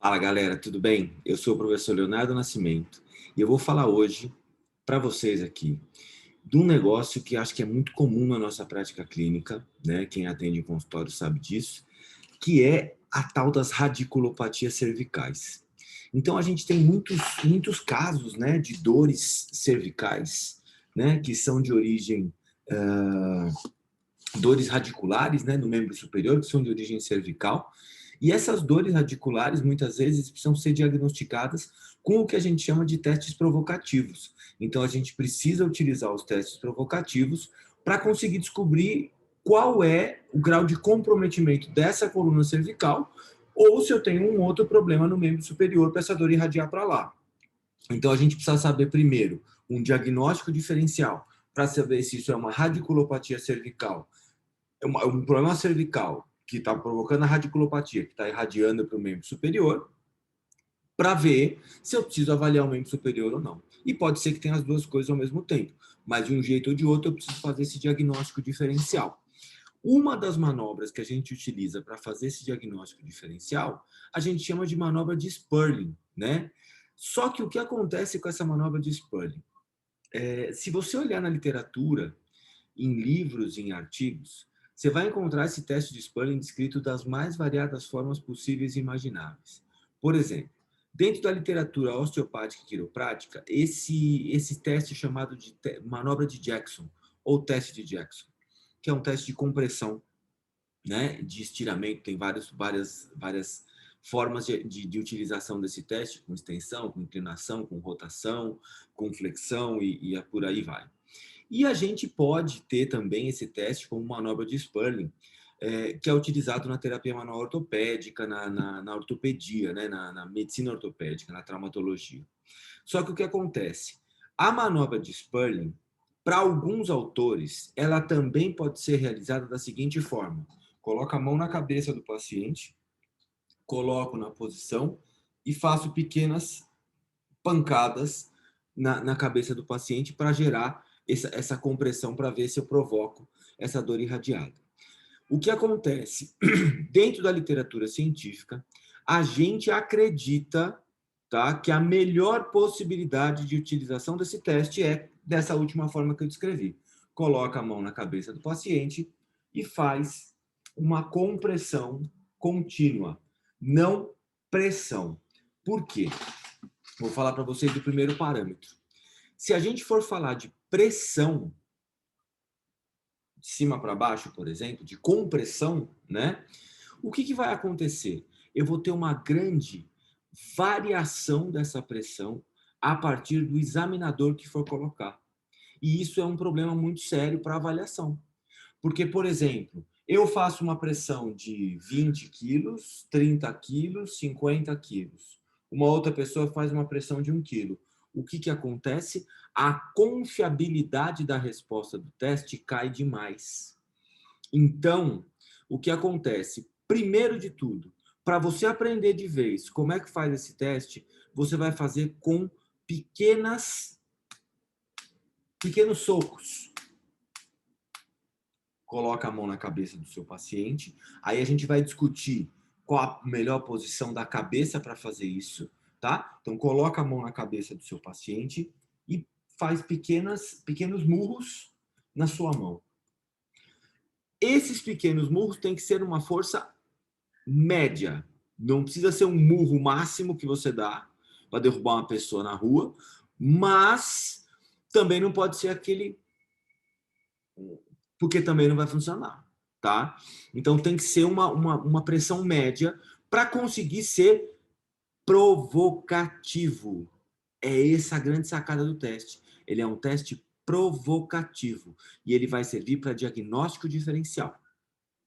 Fala galera, tudo bem? Eu sou o professor Leonardo Nascimento e eu vou falar hoje para vocês aqui de um negócio que acho que é muito comum na nossa prática clínica, né? Quem atende em consultório sabe disso, que é a tal das radiculopatias cervicais. Então a gente tem muitos casos, né, de dores cervicais, né, que são de origem dores radiculares, né, no membro superior, que são de origem cervical. E essas dores radiculares, muitas vezes, precisam ser diagnosticadas com o que a gente chama de testes provocativos. Então, a gente precisa utilizar os testes provocativos para conseguir descobrir qual é o grau de comprometimento dessa coluna cervical ou se eu tenho um outro problema no membro superior para essa dor irradiar para lá. Então, a gente precisa saber, primeiro, um diagnóstico diferencial para saber se isso é uma radiculopatia cervical, um problema cervical que está provocando a radiculopatia, que está irradiando para o membro superior, para ver se eu preciso avaliar o membro superior ou não. E pode ser que tenha as duas coisas ao mesmo tempo, mas de um jeito ou de outro eu preciso fazer esse diagnóstico diferencial. Uma das manobras que a gente utiliza para fazer esse diagnóstico diferencial, a gente chama de manobra de Sperling, né? Só que o que acontece com essa manobra de Sperling? Se você olhar na literatura, em livros, em artigos, você vai encontrar esse teste de Sperling descrito das mais variadas formas possíveis e imagináveis. Por exemplo, dentro da literatura osteopática e quiroprática, esse teste é chamado de manobra de Jackson, ou teste de Jackson, que é um teste de compressão, né, de estiramento, tem várias formas de utilização desse teste, com extensão, com inclinação, com rotação, com flexão e por aí vai. E a gente pode ter também esse teste como manobra de Sperling, que é utilizado na terapia manual ortopédica, na ortopedia, né? na medicina ortopédica, na traumatologia. Só que o que acontece? A manobra de Sperling, para alguns autores, ela também pode ser realizada da seguinte forma: coloco a mão na cabeça do paciente, coloco na posição e faço pequenas pancadas na cabeça do paciente para gerar essa compressão para ver se eu provoco essa dor irradiada. O que acontece? Dentro da literatura científica, a gente acredita, tá, que a melhor possibilidade de utilização desse teste é dessa última forma que eu descrevi. Coloca a mão na cabeça do paciente e faz uma compressão contínua, não pressão. Por quê? Vou falar para vocês do primeiro parâmetro. Se a gente for falar de pressão, de cima para baixo, por exemplo, de compressão, né? O que vai acontecer? Eu vou ter uma grande variação dessa pressão a partir do examinador que for colocar. E isso é um problema muito sério para avaliação. Porque, por exemplo, eu faço uma pressão de 20 quilos, 30 quilos, 50 quilos. Uma outra pessoa faz uma pressão de 1 quilo. O que acontece? A confiabilidade da resposta do teste cai demais. Então, o que acontece? Primeiro de tudo, para você aprender de vez como é que faz esse teste, você vai fazer com pequenos socos. Coloca a mão na cabeça do seu paciente, aí a gente vai discutir qual a melhor posição da cabeça para fazer isso, tá? Então, coloca a mão na cabeça do seu paciente e faz pequenos murros na sua mão. Esses pequenos murros têm que ser uma força média. Não precisa ser um murro máximo que você dá para derrubar uma pessoa na rua, mas também não pode ser aquele, porque também não vai funcionar, tá? Então tem que ser uma pressão média para conseguir ser provocativo. É essa a grande sacada do teste. Ele é um teste provocativo e ele vai servir para diagnóstico diferencial.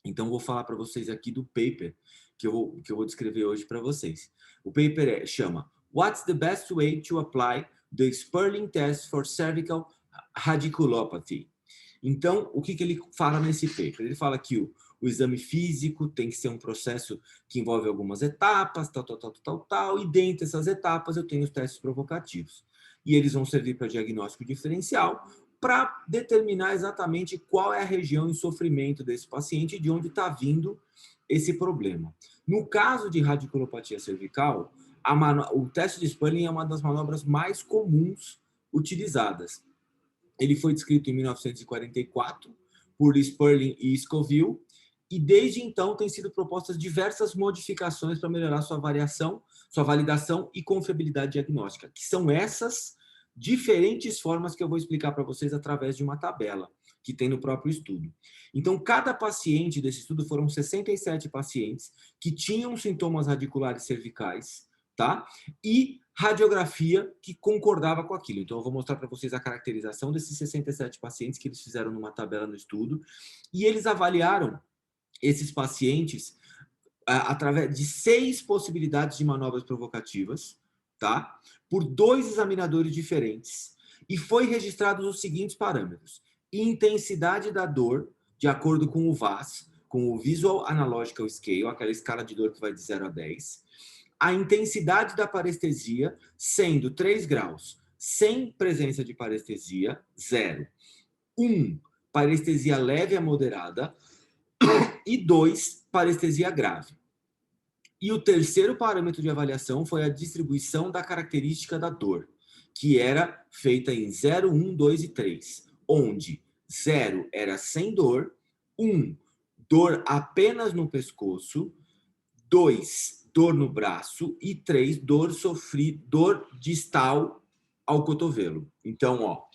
Então vou falar para vocês aqui do paper que eu vou descrever hoje para vocês. O paper chama What's the best way to apply the Sperling test for cervical radiculopathy? Então, o que ele fala nesse paper? Ele fala que o exame físico tem que ser um processo que envolve algumas etapas, tal, e dentre essas etapas eu tenho os testes provocativos. E eles vão servir para diagnóstico diferencial, para determinar exatamente qual é a região em sofrimento desse paciente e de onde está vindo esse problema. No caso de radiculopatia cervical, o teste de Sperling é uma das manobras mais comuns utilizadas. Ele foi descrito em 1944 por Sperling e Scoville, e desde então têm sido propostas diversas modificações para melhorar sua variação, sua validação e confiabilidade diagnóstica, que são essas diferentes formas que eu vou explicar para vocês através de uma tabela que tem no próprio estudo. Então, cada paciente desse estudo, foram 67 pacientes que tinham sintomas radiculares cervicais, tá? E radiografia que concordava com aquilo. Então, eu vou mostrar para vocês a caracterização desses 67 pacientes que eles fizeram numa tabela no estudo, e eles avaliaram esses pacientes através de 6 possibilidades de manobras provocativas, tá? Por 2 examinadores diferentes, e foi registrados os seguintes parâmetros: intensidade da dor, de acordo com o VAS, com o Visual Analogical Scale, aquela escala de dor que vai de 0 a 10, a intensidade da parestesia, sendo 3 graus, sem presença de parestesia, 0. 1, parestesia leve a moderada, e 2, parestesia grave. E o terceiro parâmetro de avaliação foi a distribuição da característica da dor, que era feita em 0, 1, 2 e 3, onde 0 era sem dor, 1, dor apenas no pescoço, 2, dor no braço e 3, dor distal ao cotovelo. Então, ó,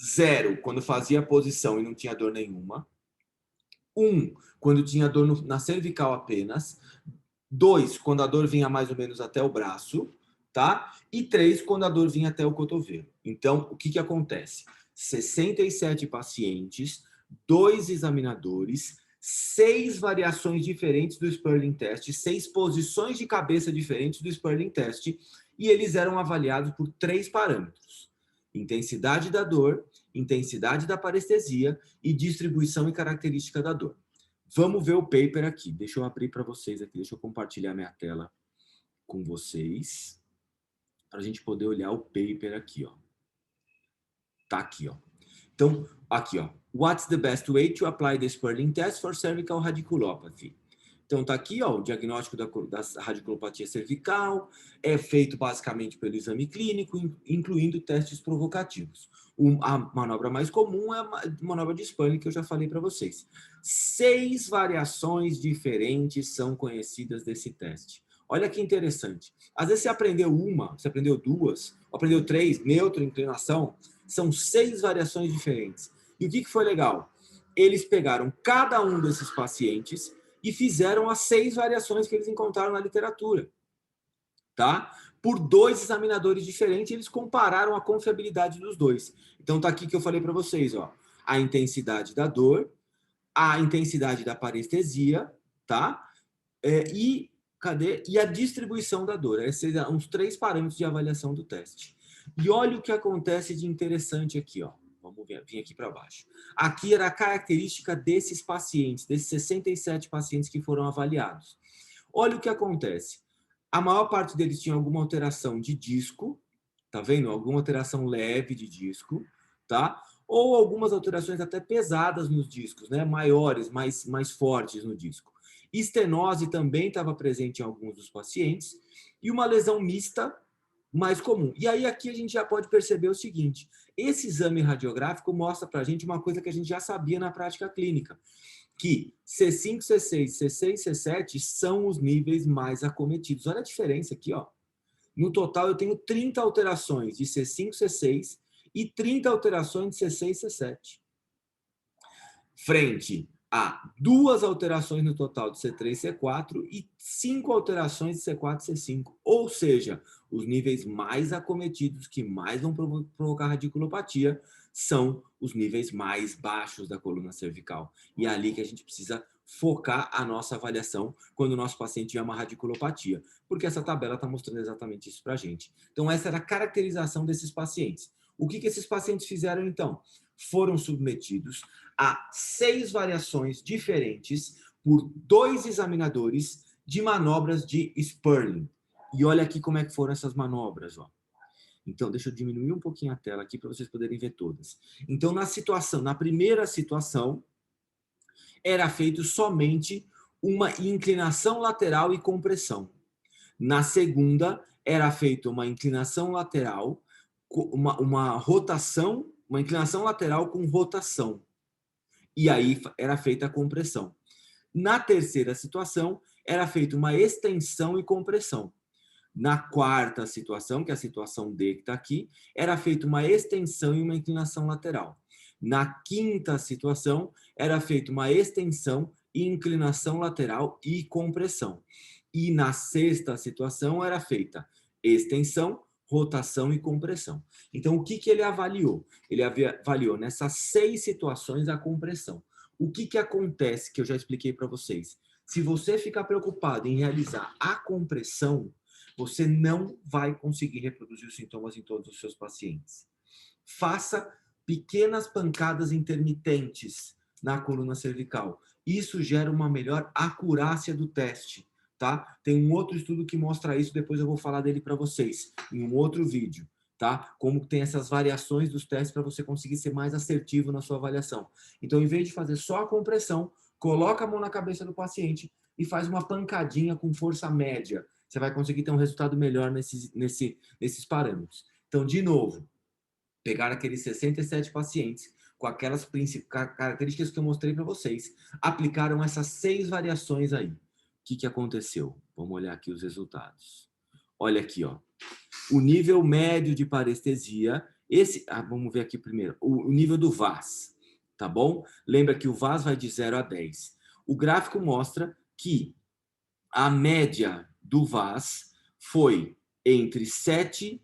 0 quando fazia a posição e não tinha dor nenhuma, 1 quando tinha dor na cervical apenas, 2 quando a dor vinha mais ou menos até o braço, tá? E 3 quando a dor vinha até o cotovelo. Então, o que que acontece? 67 pacientes, 2 examinadores, 6 variações diferentes do Sperling Test, 6 posições de cabeça diferentes do Sperling Test, e eles eram avaliados por 3 parâmetros: intensidade da dor, intensidade da parestesia e distribuição e característica da dor. Vamos ver o paper aqui. Deixa eu abrir para vocês aqui. Deixa eu compartilhar minha tela com vocês, para a gente poder olhar o paper aqui, ó. Tá aqui, ó. Então, aqui, ó. What's the best way to apply the Sperling test for cervical radiculopathy? Então, tá aqui, ó, o diagnóstico da radiculopatia cervical, é feito basicamente pelo exame clínico, incluindo testes provocativos. A manobra mais comum é a manobra de Sperling, que eu já falei para vocês. 6 variações diferentes são conhecidas desse teste. Olha que interessante. Às vezes você aprendeu uma, você aprendeu 2, aprendeu 3, neutro, inclinação, são 6 variações diferentes. E o que foi legal? Eles pegaram cada um desses pacientes e fizeram as 6 variações que eles encontraram na literatura, tá? Por 2 examinadores diferentes, eles compararam a confiabilidade dos 2. Então, tá aqui que eu falei para vocês, ó, a intensidade da dor, a intensidade da parestesia, tá? E a distribuição da dor. Esses são os 3 parâmetros de avaliação do teste. E olha o que acontece de interessante aqui, ó. Vamos vir aqui para baixo. Aqui era a característica desses pacientes, desses 67 pacientes que foram avaliados. Olha o que acontece. A maior parte deles tinha alguma alteração de disco, tá vendo? Alguma alteração leve de disco, tá? Ou algumas alterações até pesadas nos discos, né? Maiores, mais fortes no disco. Estenose também estava presente em alguns dos pacientes, e uma lesão mista mais comum. E aí aqui a gente já pode perceber o seguinte: esse exame radiográfico mostra para a gente uma coisa que a gente já sabia na prática clínica, que C5, C6, C6, C7 são os níveis mais acometidos. Olha a diferença aqui, ó. No total eu tenho 30 alterações de C5, C6 e 30 alterações de C6, C7. Frente a 2 alterações no total de C3, C4 e 5 alterações de C4, C5. Ou seja, os níveis mais acometidos, que mais vão provocar radiculopatia, são os níveis mais baixos da coluna cervical. E é ali que a gente precisa focar a nossa avaliação quando o nosso paciente tiver uma radiculopatia, porque essa tabela está mostrando exatamente isso para a gente. Então, essa era a caracterização desses pacientes. O que esses pacientes fizeram, então? Foram submetidos a 6 variações diferentes por 2 examinadores de manobras de Sperling. E olha aqui como é que foram essas manobras, ó. Então, deixa eu diminuir um pouquinho a tela aqui para vocês poderem ver todas. Então, na primeira situação, era feito somente uma inclinação lateral e compressão. Na segunda, era feita uma inclinação lateral, uma rotação, uma inclinação lateral com rotação. E aí era feita a compressão. Na terceira situação, era feita uma extensão e compressão. Na quarta situação, que é a situação D que está aqui, era feita uma extensão e uma inclinação lateral. Na quinta situação, era feita uma extensão e inclinação lateral e compressão. E na sexta situação, era feita extensão, rotação e compressão. Então, o que ele avaliou? Ele avaliou nessas 6 situações a compressão. O que acontece, que eu já expliquei para vocês? Se você ficar preocupado em realizar a compressão, você não vai conseguir reproduzir os sintomas em todos os seus pacientes. Faça pequenas pancadas intermitentes na coluna cervical. Isso gera uma melhor acurácia do teste, tá? Tem um outro estudo que mostra isso, depois eu vou falar dele para vocês, em um outro vídeo, tá? Como tem essas variações dos testes para você conseguir ser mais assertivo na sua avaliação. Então, em vez de fazer só a compressão, coloca a mão na cabeça do paciente e faz uma pancadinha com força média. Você vai conseguir ter um resultado melhor nesses parâmetros. Então, de novo, pegar aqueles 67 pacientes com aquelas características que eu mostrei para vocês, aplicaram essas 6 variações aí. O que aconteceu? Vamos olhar aqui os resultados. Olha aqui, ó. O nível médio de parestesia, vamos ver aqui primeiro, o nível do VAS, tá bom? Lembra que o VAS vai de 0 a 10. O gráfico mostra que a média do VAS foi entre 7,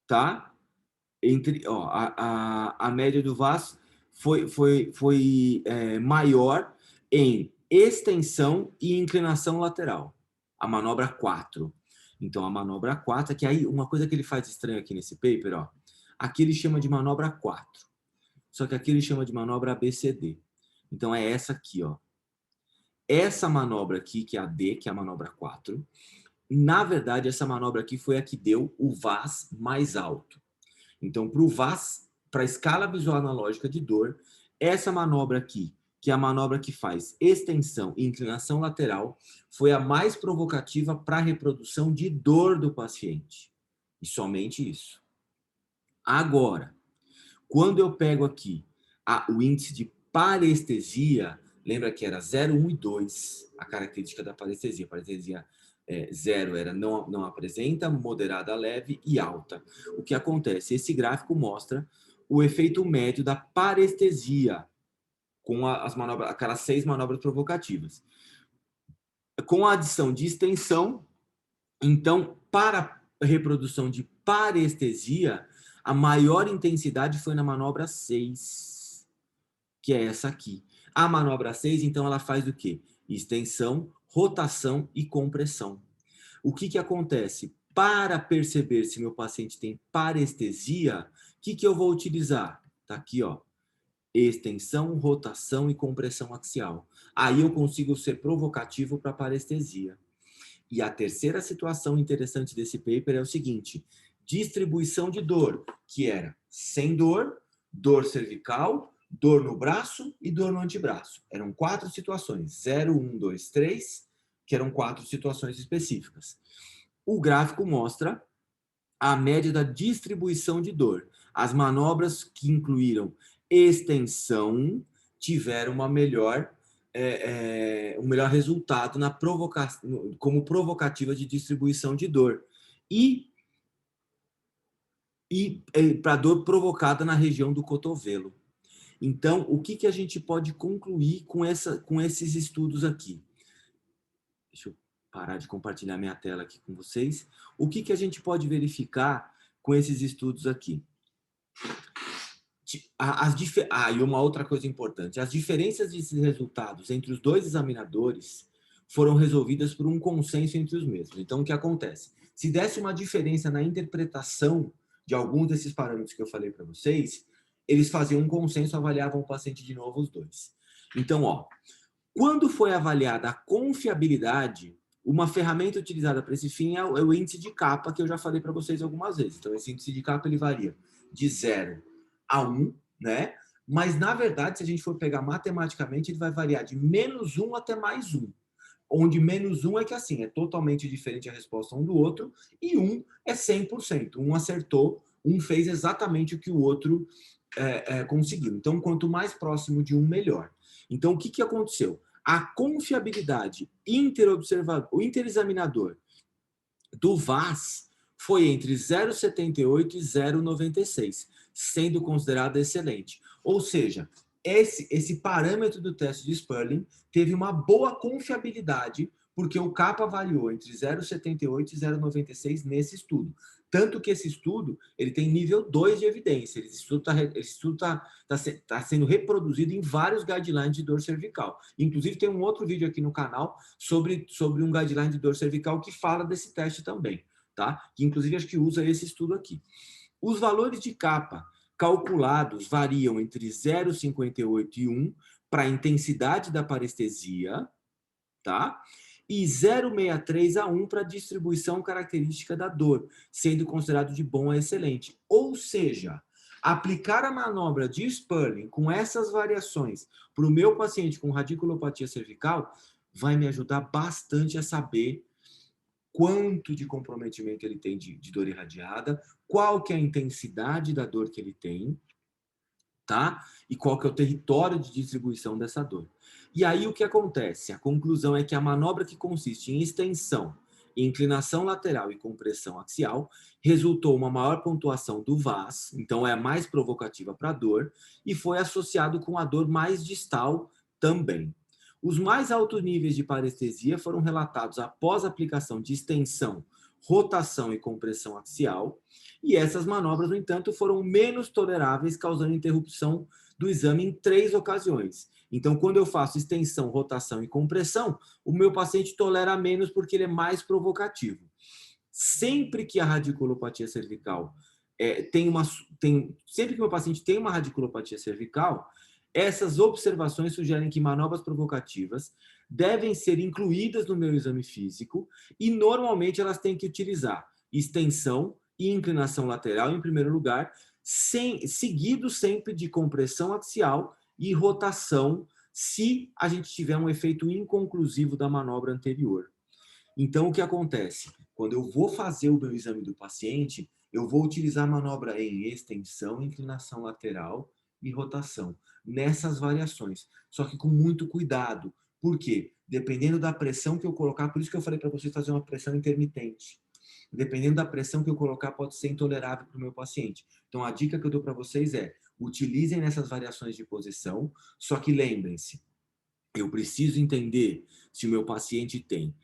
tá? A média do VAS foi maior em extensão e inclinação lateral. A manobra 4. Então, a manobra 4, que aí uma coisa que ele faz estranho aqui nesse paper, ó, aqui ele chama de manobra 4. Só que aqui ele chama de manobra ABCD. Então, é essa aqui, ó. Essa manobra aqui, que é a D, que é a manobra 4, na verdade, essa manobra aqui foi a que deu o VAS mais alto. Então, para o VAS, para a escala visual analógica de dor, essa manobra aqui, que é a manobra que faz extensão e inclinação lateral, foi a mais provocativa para a reprodução de dor do paciente. E somente isso. Agora, quando eu pego aqui o índice de parestesia, lembra que era 0, 1 e 2, a característica da parestesia. Parestesia 0 era não apresenta, moderada, leve e alta. O que acontece? Esse gráfico mostra o efeito médio da parestesia com aquelas 6 manobras provocativas. Com a adição de extensão, então, para a reprodução de parestesia, a maior intensidade foi na manobra 6, que é essa aqui. A manobra 6, então, ela faz o quê? Extensão, rotação e compressão. O que acontece? Para perceber se meu paciente tem parestesia, o que eu vou utilizar? Tá aqui, ó. Extensão, rotação e compressão axial. Aí eu consigo ser provocativo para parestesia. E a terceira situação interessante desse paper é o seguinte: distribuição de dor, que era sem dor, dor cervical, dor no braço e dor no antebraço. Eram 4 situações, 0, 1, 2, 3, que eram 4 situações específicas. O gráfico mostra a média da distribuição de dor. As manobras que incluíram extensão tiveram um melhor resultado como provocativa de distribuição de dor. E para dor provocada na região do cotovelo. Então, o que a gente pode concluir com esses estudos aqui? Deixa eu parar de compartilhar minha tela aqui com vocês. O que a gente pode verificar com esses estudos aqui? E uma outra coisa importante, as diferenças desses resultados entre os 2 examinadores foram resolvidas por um consenso entre os mesmos. Então, o que acontece? Se desse uma diferença na interpretação de algum desses parâmetros que eu falei para vocês, eles faziam um consenso, avaliavam o paciente de novo os 2. Então, ó, quando foi avaliada a confiabilidade, uma ferramenta utilizada para esse fim é o índice de capa, que eu já falei para vocês algumas vezes. Então, esse índice de capa ele varia de 0 a 1, né? Mas, na verdade, se a gente for pegar matematicamente, ele vai variar de -1 até +1. onde -1 é que assim, é totalmente diferente a resposta um do outro, e 1 é 100%. Um acertou, um fez exatamente o que o outro conseguiu. Então, quanto mais próximo de um, melhor. Então, o que, que aconteceu? A confiabilidade o interexaminador do VAS foi entre 0,78 e 0,96, sendo considerada excelente. Ou seja, esse parâmetro do teste de Sperling teve uma boa confiabilidade, porque o kappa variou entre 0,78 e 0,96 nesse estudo. Tanto que esse estudo ele tem nível 2 de evidência. Esse estudo tá sendo reproduzido em vários guidelines de dor cervical. Inclusive, tem um outro vídeo aqui no canal sobre um guideline de dor cervical que fala desse teste também, tá? Que inclusive acho que usa esse estudo aqui. Os valores de kappa calculados variam entre 0,58 e 1 para a intensidade da parestesia, tá? E 0,63 a 1 para a distribuição característica da dor, sendo considerado de bom a excelente. Ou seja, aplicar a manobra de Sperling com essas variações para o meu paciente com radiculopatia cervical vai me ajudar bastante a saber quanto de comprometimento ele tem de dor irradiada, qual que é a intensidade da dor que ele tem, tá? E qual que é o território de distribuição dessa dor. E aí o que acontece? A conclusão é que a manobra que consiste em extensão, inclinação lateral e compressão axial resultou uma maior pontuação do VAS, então é mais provocativa para a dor, e foi associado com a dor mais distal também. Os mais altos níveis de parestesia foram relatados após a aplicação de extensão, rotação e compressão axial, e essas manobras, no entanto, foram menos toleráveis, causando interrupção do exame em 3 ocasiões. Então, quando eu faço extensão, rotação e compressão, o meu paciente tolera menos porque ele é mais provocativo. Sempre que a radiculopatia cervical sempre que o meu paciente tem uma radiculopatia cervical, essas observações sugerem que manobras provocativas devem ser incluídas no meu exame físico e, normalmente, elas têm que utilizar extensão e inclinação lateral, em primeiro lugar, seguido sempre de compressão axial e rotação, se a gente tiver um efeito inconclusivo da manobra anterior. Então, o que acontece? Quando eu vou fazer o meu exame do paciente, eu vou utilizar a manobra em extensão, inclinação lateral e rotação, nessas variações. Só que com muito cuidado. Por quê? Dependendo da pressão que eu colocar, por isso que eu falei para vocês fazer uma pressão intermitente. Dependendo da pressão que eu colocar, pode ser intolerável para o meu paciente. Então, a dica que eu dou para vocês é, utilizem nessas variações de posição, só que lembrem-se, eu preciso entender se o meu paciente tem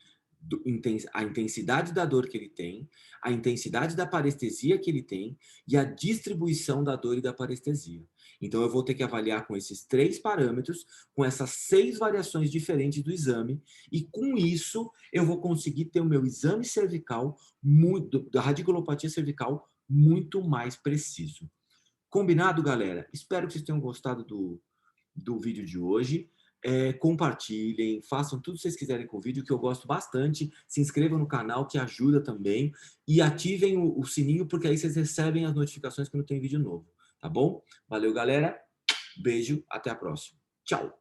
a intensidade da dor que ele tem, a intensidade da parestesia que ele tem e a distribuição da dor e da parestesia. Então, eu vou ter que avaliar com esses 3 parâmetros, com essas 6 variações diferentes do exame, e com isso eu vou conseguir ter o meu exame cervical, da radiculopatia cervical, muito mais preciso. Combinado, galera? Espero que vocês tenham gostado do vídeo de hoje. Compartilhem, façam tudo que vocês quiserem com o vídeo, que eu gosto bastante. Se inscrevam no canal, que ajuda também. E ativem o sininho, porque aí vocês recebem as notificações quando tem vídeo novo. Tá bom? Valeu, galera. Beijo, até a próxima. Tchau!